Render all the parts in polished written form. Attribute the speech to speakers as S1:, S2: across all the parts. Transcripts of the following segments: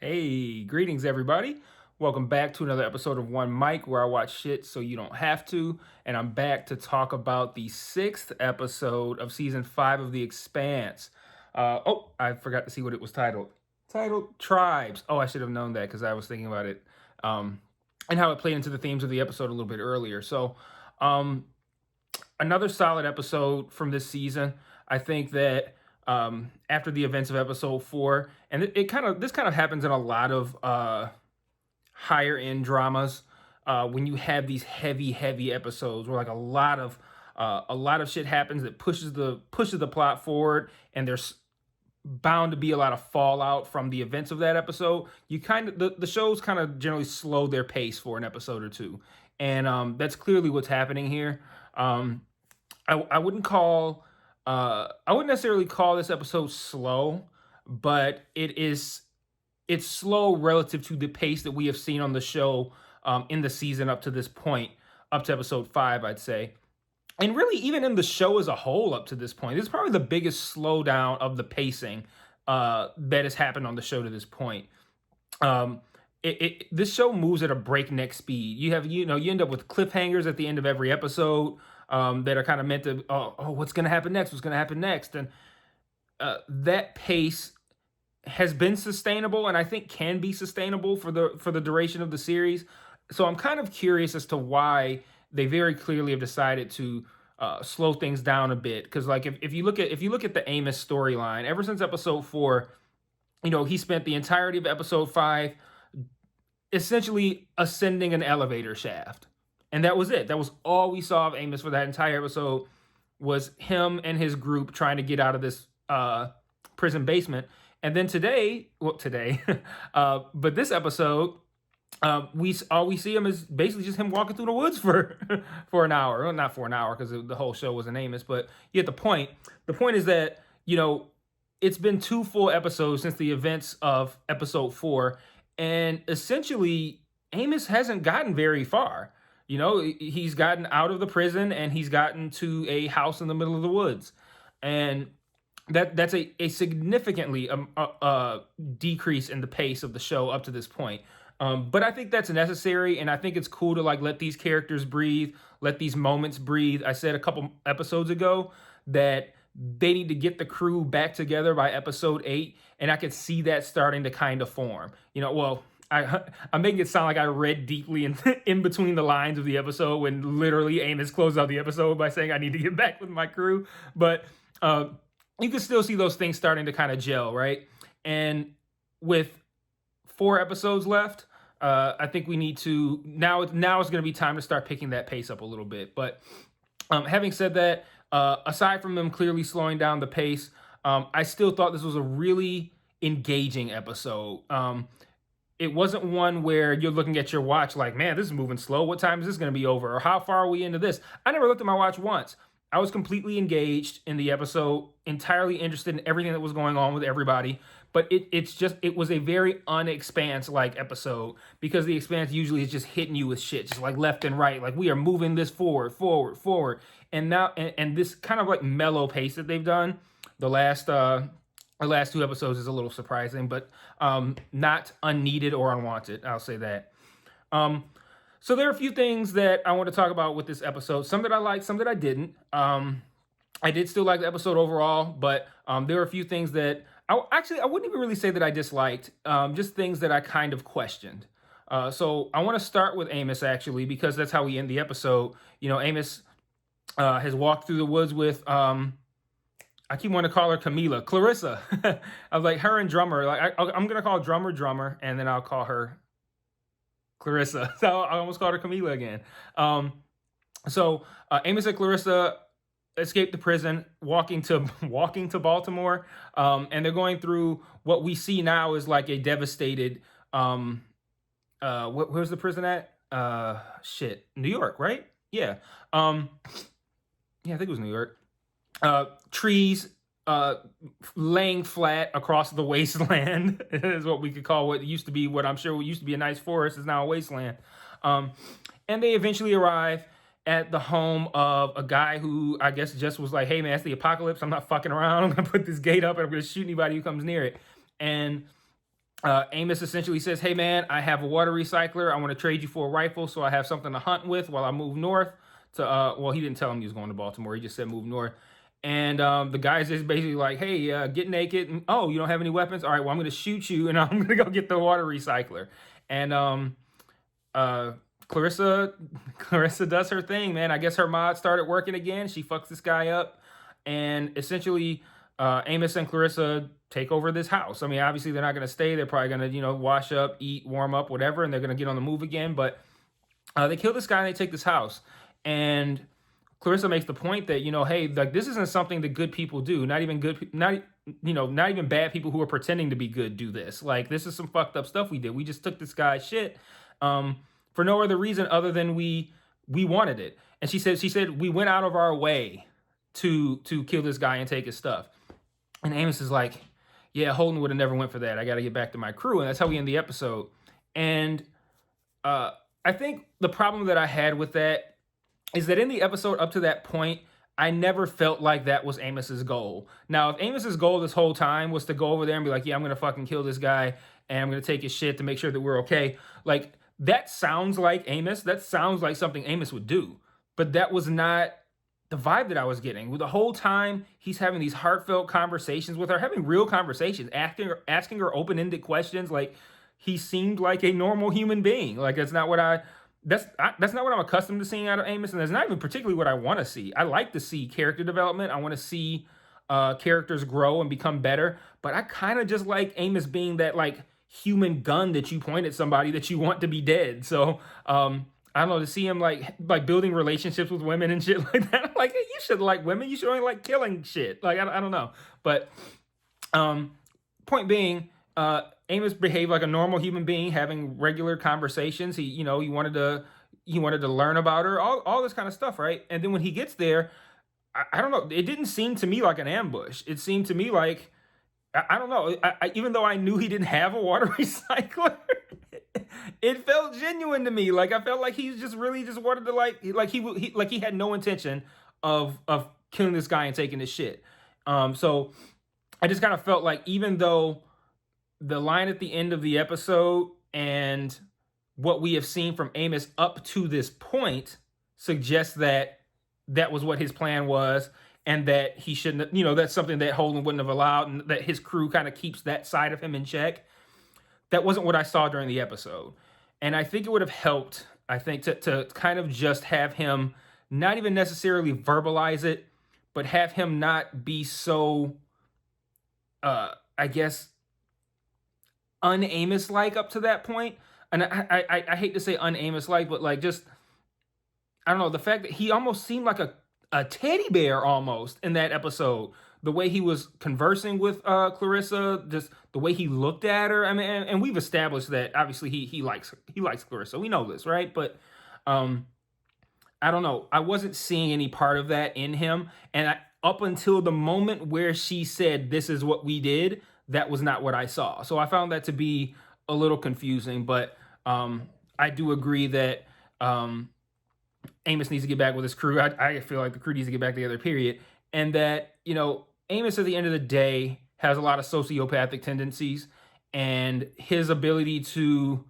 S1: Hey, greetings everybody. Welcome back to another episode of One Mic where I watch shit so you don't have to. And I'm back to talk about the sixth episode of season 5 of The Expanse. I forgot to see what it was titled. Titled Tribes. Oh, I should have known that because I was thinking about it and how it played into the themes of the episode a little bit earlier. Um, Another solid episode from this season. I think that after the events of episode 4, and this kind of happens in a lot of higher end dramas when you have these heavy episodes where like a lot of shit happens that pushes the plot forward, and there's bound to be a lot of fallout from the events of that episode. You kind of the shows kind of generally slow their pace for an episode or two, and that's clearly what's happening here. I wouldn't call I wouldn't necessarily call this episode slow, but it's slow relative to the pace that we have seen on the show in the season up to this point, up to episode 5, I'd say. And really, even in the show as a whole up to this point, this is probably the biggest slowdown of the pacing that has happened on the show to this point. Um, this show moves at a breakneck speed. You end up with cliffhangers at the end of every episode that are kind of meant to, what's going to happen next? What's going to happen next? And that pace has been sustainable, and I think can be sustainable for the duration of the series. So I'm kind of curious as to why they very clearly have decided to slow things down a bit. Because like if you look at the Amos storyline, ever since episode 4, he spent the entirety of episode 5 essentially ascending an elevator shaft. And that was it. That was all we saw of Amos for that entire episode, was him and his group trying to get out of this prison basement. And then but this episode, we see him is basically just him walking through the woods for for an hour. Well, not for an hour because the whole show was an Amos, but you get the point. The point is that it's been 2 full episodes since the events of episode 4, and essentially Amos hasn't gotten very far. He's gotten out of the prison and he's gotten to a house in the middle of the woods, and that's a significantly decrease in the pace of the show up to this point. But I think that's necessary, and I think it's cool to like let these characters breathe, let these moments breathe. I said a couple episodes ago that they need to get the crew back together by episode 8, and I could see that starting to kind of form. I'm making it sound like I read deeply in between the lines of the episode when literally Amos closed out the episode by saying I need to get back with my crew, but you can still see those things starting to kind of gel, right? And with 4 episodes left, I think we need to now. It's going to be time to start picking that pace up a little bit. But having said that, aside from them clearly slowing down the pace, I still thought this was a really engaging episode. It wasn't one where you're looking at your watch like, man, this is moving slow. What time is this going to be over? Or how far are we into this? I never looked at my watch once. I was completely engaged in the episode, entirely interested in everything that was going on with everybody. But it was a very un-Expanse like episode, because the Expanse usually is just hitting you with shit, just like left and right. Like, we are moving this forward. And now, and this kind of like mellow pace that they've done the last 2 episodes is a little surprising, but not unneeded or unwanted. I'll say that. So there are a few things that I want to talk about with this episode. Some that I liked, some that I didn't. I did still like the episode overall, but there were a few things that I wouldn't even really say that I disliked. Just things that I kind of questioned. So I want to start with Amos, actually, because that's how we end the episode. Amos has walked through the woods with I keep wanting to call her Clarissa. I was like, her and Drummer. Like I'm gonna call Drummer, and then I'll call her Clarissa. So I almost called her Camila again. Amos and Clarissa escaped the prison, walking to Baltimore, and they're going through what we see now is like a devastated. Where's the prison at? New York, right? Yeah. Yeah, I think it was New York. Trees laying flat across the wasteland is what we could call what used to be, what I'm sure used to be a nice forest is now a wasteland. And they eventually arrive at the home of a guy who I guess just was like, hey man, it's the apocalypse. I'm not fucking around. I'm going to put this gate up and I'm going to shoot anybody who comes near it. And Amos essentially says, "Hey man, I have a water recycler. I want to trade you for a rifle, so I have something to hunt with while I move north." To well, he didn't tell him he was going to Baltimore. He just said move north. And the guy's just basically like, "Hey, get naked. And, oh, you don't have any weapons? All right, well, I'm going to shoot you, and I'm going to go get the water recycler." And uh, Clarissa, Clarissa does her thing, man. I guess her mod started working again. She fucks this guy up, and essentially, Amos and Clarissa take over this house. I mean, obviously, they're not going to stay. They're probably going to, wash up, eat, warm up, whatever, and they're going to get on the move again. But they kill this guy and they take this house. And Clarissa makes the point that, hey, like this isn't something that good people do. Not even good, not even bad people who are pretending to be good do this. Like this is some fucked up stuff we did. We just took this guy's shit for no other reason other than we wanted it. And she said we went out of our way to kill this guy and take his stuff. And Amos is like, yeah, Holden would have never went for that. I got to get back to my crew. And that's how we end the episode. And I think the problem that I had with that is that in the episode up to that point, I never felt like that was Amos's goal. Now, if Amos's goal this whole time was to go over there and be like, yeah, I'm going to fucking kill this guy and I'm going to take his shit to make sure that we're okay. Like, that sounds like Amos. That sounds like something Amos would do. But that was not the vibe that I was getting. The whole time, he's having these heartfelt conversations with her, having real conversations, asking her open-ended questions. Like, he seemed like a normal human being. Like, that's not what I'm accustomed to seeing out of Amos, and that's not even particularly what I want to see. I like to see character development. I want to see characters grow and become better, but I kind of just like Amos being that, like, human gun that you point at somebody that you want to be dead. So, I don't know, to see him like building relationships with women and shit like that. I'm like, hey, you should like women. You should only like killing shit. Like, I don't know. But point being, Amos behaved like a normal human being, having regular conversations. He wanted to learn about her, all this kind of stuff, right? And then when he gets there, I don't know. It didn't seem to me like an ambush. It seemed to me like, I don't know. Even though I knew he didn't have a water recycler, it felt genuine to me. Like I felt like he just really just wanted to like he had no intention of killing this guy and taking his shit. So I just kind of felt like even though the line at the end of the episode and what we have seen from Amos up to this point suggests that that was what his plan was, and that he shouldn't, that's something that Holden wouldn't have allowed, and that his crew kind of keeps that side of him in check. That wasn't what I saw during the episode. And I think it would have helped, I think, to kind of just have him not even necessarily verbalize it, but have him not be so, I guess, un-Amos-like up to that point. And I hate to say un-Amos-like, but like just, I don't know, the fact that he almost seemed like a teddy bear almost in that episode. The way he was conversing with Clarissa, just the way he looked at her. I mean, and we've established that obviously he likes Clarissa. We know this, right? But I don't know. I wasn't seeing any part of that in him, and up until the moment where she said, "This is what we did," that was not what I saw. So I found that to be a little confusing. But I do agree that Amos needs to get back with his crew. I feel like the crew needs to get back together, period. And that, Amos at the end of the day has a lot of sociopathic tendencies, and his ability to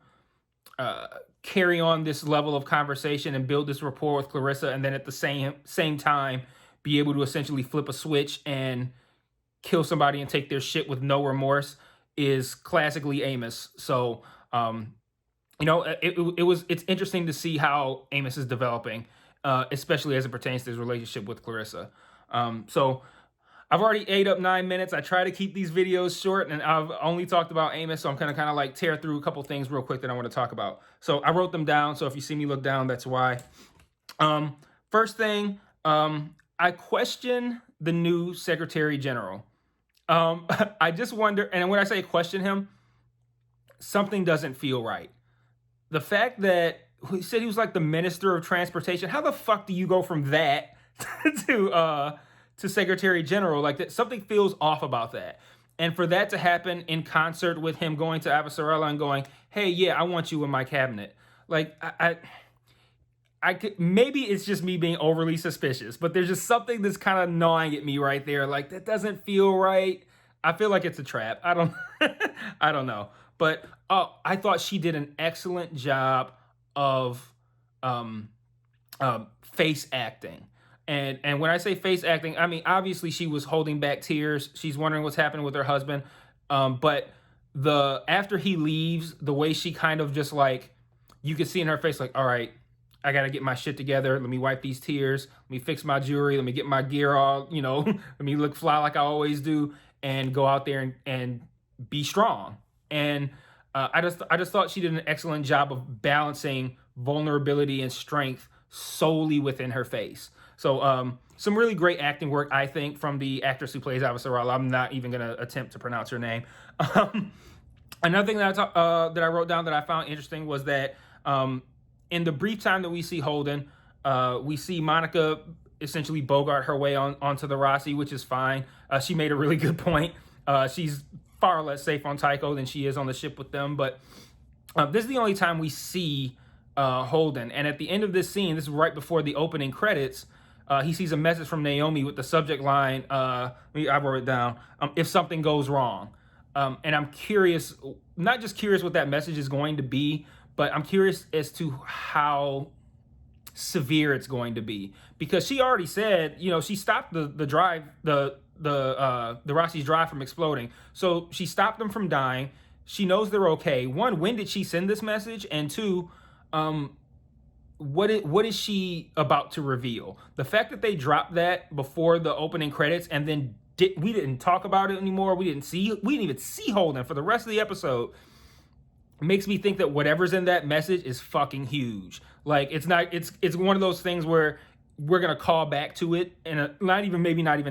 S1: carry on this level of conversation and build this rapport with Clarissa, and then at the same time be able to essentially flip a switch and kill somebody and take their shit with no remorse is classically Amos. So, it's interesting to see how Amos is developing, especially as it pertains to his relationship with Clarissa. So I've already ate up 9 minutes. I try to keep these videos short, and I've only talked about Amos, so I'm kind of like tear through a couple things real quick that I want to talk about. So I wrote them down, so if you see me look down, that's why. First thing, I question the new Secretary General. I just wonder, and when I say question him, something doesn't feel right. The fact that he said he was like the Minister of Transportation, how the fuck do you go from that to Secretary General? Like that, something feels off about that. And for that to happen in concert with him going to Avasarala and going, "Hey, yeah, I want you in my cabinet." Like I could, maybe it's just me being overly suspicious, but there's just something that's kind of gnawing at me right there. Like that doesn't feel right. I feel like it's a trap. I don't know. But I thought she did an excellent job of um, face acting. And when I say face acting, I mean obviously she was holding back tears. She's wondering what's happening with her husband. But the after he leaves, the way she kind of just like, you can see in her face like, all right, I gotta get my shit together. Let me wipe these tears. Let me fix my jewelry. Let me get my gear all, let me look fly like I always do, and go out there and be strong. And I just thought she did an excellent job of balancing vulnerability and strength solely within her face. So some really great acting work, I think, from the actress who plays Avasarala. I'm not even going to attempt to pronounce her name. Another thing that I wrote down that I found interesting was that in the brief time that we see Holden, we see Monica essentially bogart her way onto the Rossi, which is fine. She made a really good point. She's far less safe on Tycho than she is on the ship with them. But this is the only time we see Holden. And at the end of this scene, this is right before the opening credits, he sees a message from Naomi with the subject line, I wrote it down, if something goes wrong. And I'm curious, not just curious what that message is going to be, but I'm curious as to how severe it's going to be. Because she already said, she stopped the drive, the Rossi's drive from exploding. So she stopped them from dying. She knows they're okay. One, when did she send this message? And two, what is she about to reveal? The fact that they dropped that before the opening credits and then we didn't talk about it anymore. We didn't even see Holden for the rest of the episode. Makes me think that whatever's in that message is fucking huge. Like it's one of those things where we're gonna call back to it and not even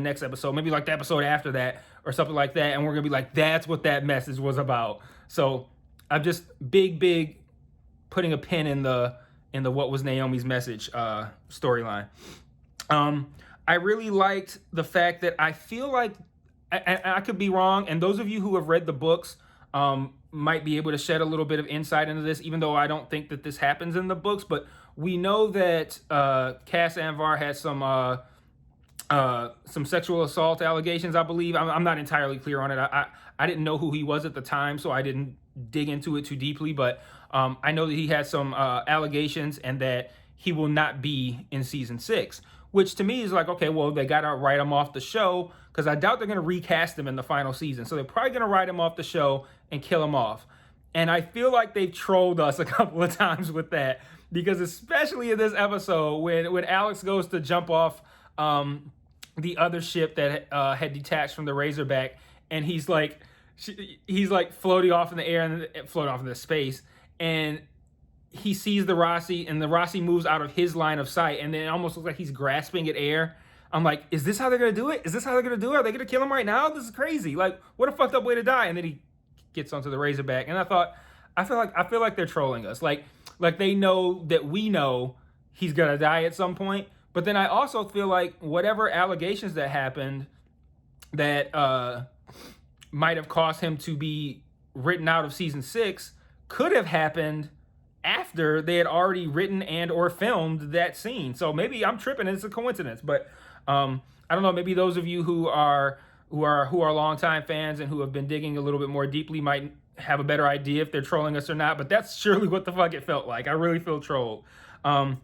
S1: next episode, maybe like the episode after that or something like that, and we're gonna be like, that's what that message was about. So I'm just big putting a pin in the what was Naomi's message storyline. I really liked the fact that I feel like, I could be wrong, and those of you who have read the books might be able to shed a little bit of insight into this, even though I don't think that this happens in the books. But we know that Cass Anvar had some sexual assault allegations, I believe. I'm not entirely clear on it. I didn't know who he was at the time, so I didn't dig into it too deeply. But I know that he had some allegations and that he will not be in season 6. Which to me is like, okay, well, they got to write him off the show, because I doubt they're going to recast him in the final season. So they're probably going to write him off the show and kill him off. And I feel like they've trolled us a couple of times with that, because especially in this episode, when Alex goes to jump off the other ship that had detached from the Razorback, and he's like floating off in the air and floating off into space, and he sees the Rossi, and the Rossi moves out of his line of sight, and then it almost looks like he's grasping at air. I'm like, is this how they're going to do it? Is this how they're going to do it? Are they going to kill him right now? This is crazy. Like, what a fucked up way to die. And then he gets onto the Razorback. And I feel like they're trolling us. Like they know that we know he's going to die at some point. But then I also feel like whatever allegations that happened that might have caused him to be written out of season 6 could have happened after they had already written and or filmed that scene. So maybe I'm tripping and it's a coincidence, but I don't know, maybe those of you who are longtime fans and who have been digging a little bit more deeply might have a better idea if they're trolling us or not, but that's surely what the fuck it felt like. I really feel trolled. I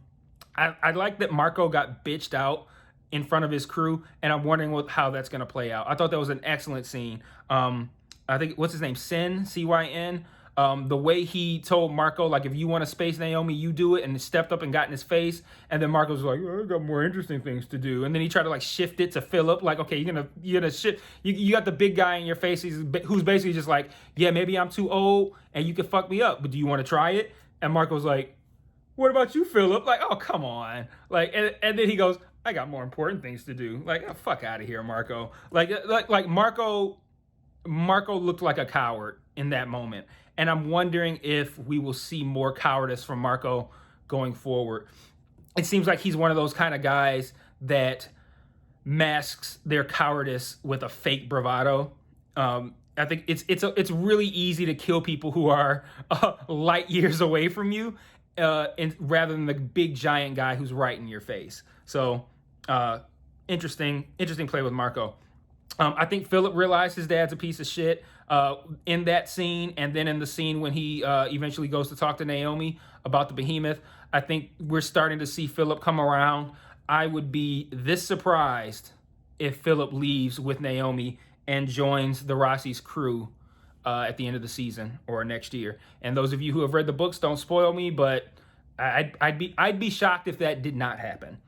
S1: like that Marco got bitched out in front of his crew, and I'm wondering how that's going to play out. I thought that was an excellent scene. I think, what's his name? Cyn, C-Y-N. The way he told Marco, like, if you want to space Naomi, you do it, and stepped up and got in his face. And then Marco's like, oh, I got more interesting things to do. And then he tried to like shift it to Philip, like, okay, you're gonna shift. You got the big guy in your face, who's basically just like, yeah, maybe I'm too old and you can fuck me up, but do you want to try it? And Marco's like, what about you, Philip? Like, oh, come on. Like, and then he goes, I got more important things to do. Like, oh, fuck out of here, Marco. Like Marco looked like a coward in that moment. And I'm wondering if we will see more cowardice from Marco going forward. It seems like he's one of those kind of guys that masks their cowardice with a fake bravado. I think it's really easy to kill people who are light years away from you, rather than the big giant guy who's right in your face. So interesting play with Marco. I think Philip realized his dad's a piece of shit. in that scene, and then in the scene when he eventually goes to talk to Naomi about the behemoth, I think we're starting to see Philip come around. I would be this surprised if Philip leaves with Naomi and joins the Rossi's crew at the end of the season or next year. And those of you who have read the books, don't spoil me, but I'd be shocked if that did not happen.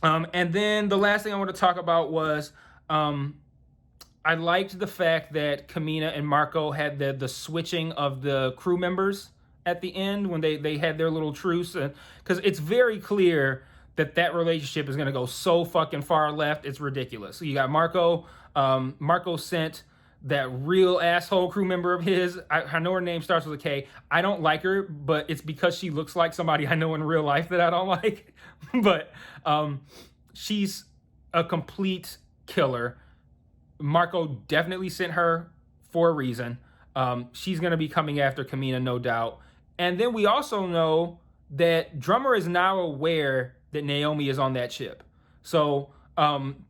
S1: And then the last thing I want to talk about was I liked the fact that Kamina and Marco had the switching of the crew members at the end when they had their little truce, because it's very clear that relationship is going to go so fucking far left, it's ridiculous. So you got Marco. Marco sent that real asshole crew member of his. I know her name starts with a K. I don't like her, but it's because she looks like somebody I know in real life that I don't like. But she's a complete killer. Marco definitely sent her for a reason. She's going to be coming after Kamina, no doubt. And then we also know that Drummer is now aware that Naomi is on that ship. So I'm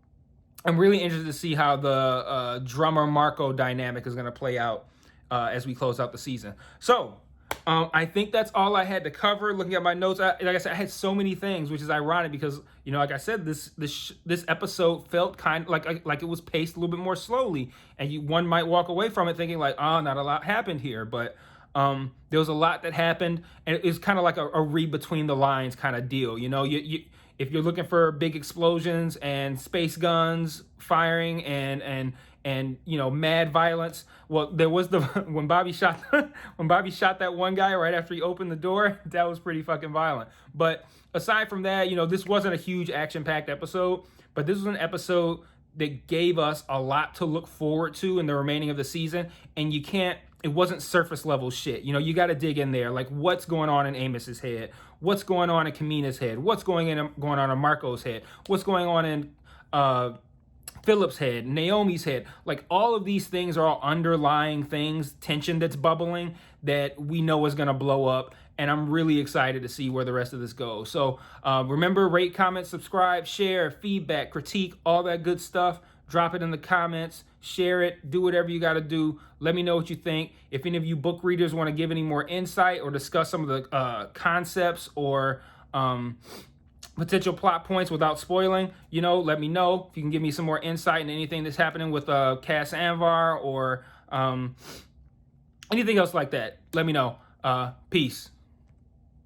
S1: really interested to see how the Drummer Marco dynamic is going to play out as we close out the season. So I think that's all I had to cover. Looking at my notes, like I said, I had so many things, which is ironic because, you know, like I said, this episode felt kind of like it was paced a little bit more slowly, and one might walk away from it thinking like, oh, not a lot happened here, but there was a lot that happened, and it was kind of like a read between the lines kind of deal. You know, you if you're looking for big explosions and space guns firing and you know, mad violence, well, there was the when Bobby shot that one guy right after he opened the door, that was pretty fucking violent. But aside from that, you know, this wasn't a huge action-packed episode, but this was an episode that gave us a lot to look forward to in the remaining of the season, and it wasn't surface level shit. You know, you got to dig in there. Like, what's going on in Amos's head? What's going on in Kamina's head? What's going on in Marco's head? What's going on in Philip's head, Naomi's head? Like, all of these things are all underlying things, tension that's bubbling that we know is going to blow up. And I'm really excited to see where the rest of this goes. So remember, rate, comment, subscribe, share, feedback, critique, all that good stuff. Drop it in the comments, share it, do whatever you got to do. Let me know what you think. If any of you book readers want to give any more insight or discuss some of the concepts or potential plot points without spoiling, you know, let me know. If you can give me some more insight into anything that's happening with Cass Anvar or anything else like that, let me know. Peace.